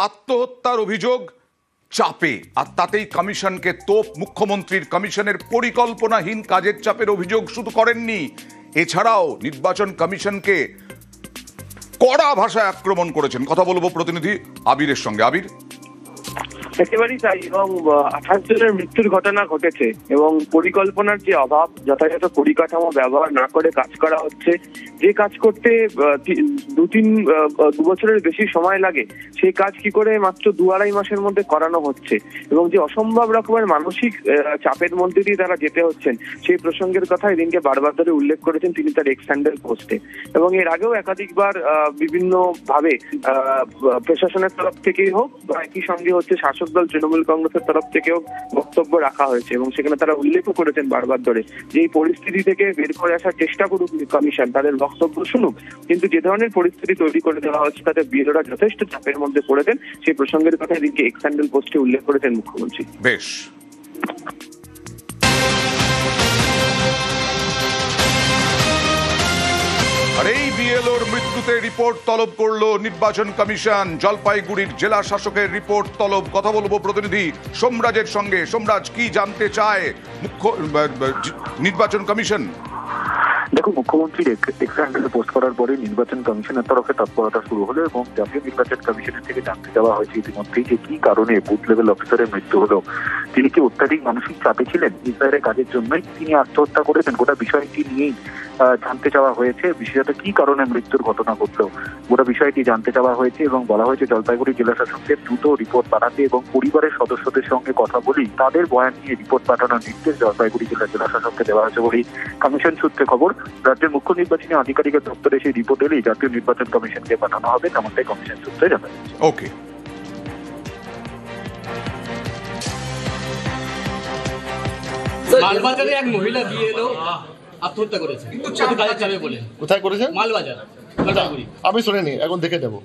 আত্মহত্যার অভিযোগ চাপে, আর তাতেই কমিশনকে তোপ মুখ্যমন্ত্রীর। কমিশনের পরিকল্পনাহীন কাজের চাপের অভিযোগ শুধু করেননি, এছাড়াও নির্বাচন কমিশনকে কড়া ভাষায় আক্রমণ করেছেন। কথা বলবো প্রতিনিধি আবিরের সঙ্গে। আবির, একেবারেই তাই। এবং 28 জনের মৃত্যুর ঘটনা ঘটেছে এবং পরিকল্পনার যে অভাব, যথাযথ পরিকাঠামো ব্যবহার না করে কাজ করা হচ্ছে। যে কাজ করতে 2 বছরের বেশি সময় লাগে, সেই কাজ কি করে মাত্র 2-2.5 মাসের মধ্যে করানো হচ্ছে, এবং যে অসম্ভব রকমের মানসিক চাপের মধ্যে দিয়ে তারা যেতে হচ্ছেন, সেই প্রসঙ্গের কথা এদিনকে বারবার ধরে উল্লেখ করেছেন তিনি তার এক্স হ্যান্ডেল পোস্টে। এবং এর আগেও একাধিকবার বিভিন্ন ভাবে প্রশাসনের তরফ থেকেই হোক বা একই সঙ্গে হচ্ছে শাসক দল তৃণমূল কংগ্রেসের তরফ থেকেও বক্তব্য রাখা হয়েছে, এবং সেখানে তারা উল্লেখও করেছেন বারবার ধরে যে এই পরিস্থিতি থেকে বের করে আসার চেষ্টা করুক কমিশন, তাদের বক্তব্য শুনুক। কিন্তু যে ধরনের পরিস্থিতি তৈরি করে দেওয়া হচ্ছে তাতে বিএলওরা যথেষ্ট চাপের মধ্যে পড়েছেন, সেই প্রসঙ্গের কথা এদিকে এক্স হ্যান্ডেল পোস্টে উল্লেখ করেছেন মুখ্যমন্ত্রী। বেশ। আর এই বিএলওর মৃত্যুতে রিপোর্ট তলব করলো নির্বাচন কমিশন। জলপাইগুড়ির জেলা শাসকের রিপোর্ট তলব। কথা বলবো প্রতিনিধি সোমরাজের সঙ্গে। সোমরাজ, কি জানতে চায় নির্বাচন কমিশন? দেখো, মুখ্যমন্ত্রীর এক্স হ্যান্ডেলে পোস্ট করার পরে নির্বাচন কমিশনের তরফে তৎপরতা শুরু হলো এবং জাতীয় নির্বাচন কমিশনের থেকে জানতে চাওয়া হয়েছে ইতিমধ্যেই যে কি কারণে বুথ লেভেল অফিসারের মৃত্যু হলো। তিনি কি অত্যাধিক মানসিক চাপে ছিলেন? ইসরায়েলের কাজের জন্যই তিনি আত্মহত্যা করেছেন? গোটা বিষয়টি নিয়েই জানতে চাওয়া হয়েছে। বিশেষত কি কারণে মৃত্যুর ঘটনা ঘটলো, গোটা বিষয়টি জানতে চাওয়া হয়েছে এবং বলা হয়েছে জলপাইগুড়ি জেলা শাসকদের দ্রুত রিপোর্ট পাঠাতে এবং পরিবারের সদস্যদের সঙ্গে কথা বলেই তাদের বয়ান নিয়ে রিপোর্ট পাঠানোর নির্দেশ জলপাইগুড়ি জেলা শাসককে দেওয়া হয়েছে বলেই কমিশন সূত্রে খবর। রাজ্যের মুখ্য নির্বাচনী আধিকারিকের দপ্তরে সেই রিপোর্ট এলেই জাতীয় নির্বাচন কমিশনকে পাঠানো হবে, তেমনটাই কমিশন সূত্রে জানা যাচ্ছে। ওকে। মালবাজারে এক মহিলা বিএলও আত্মহত্যা করেছে, কোথায় করেছেন? মালবাজার, আমি শুনিনি, এখন দেখে দেবো।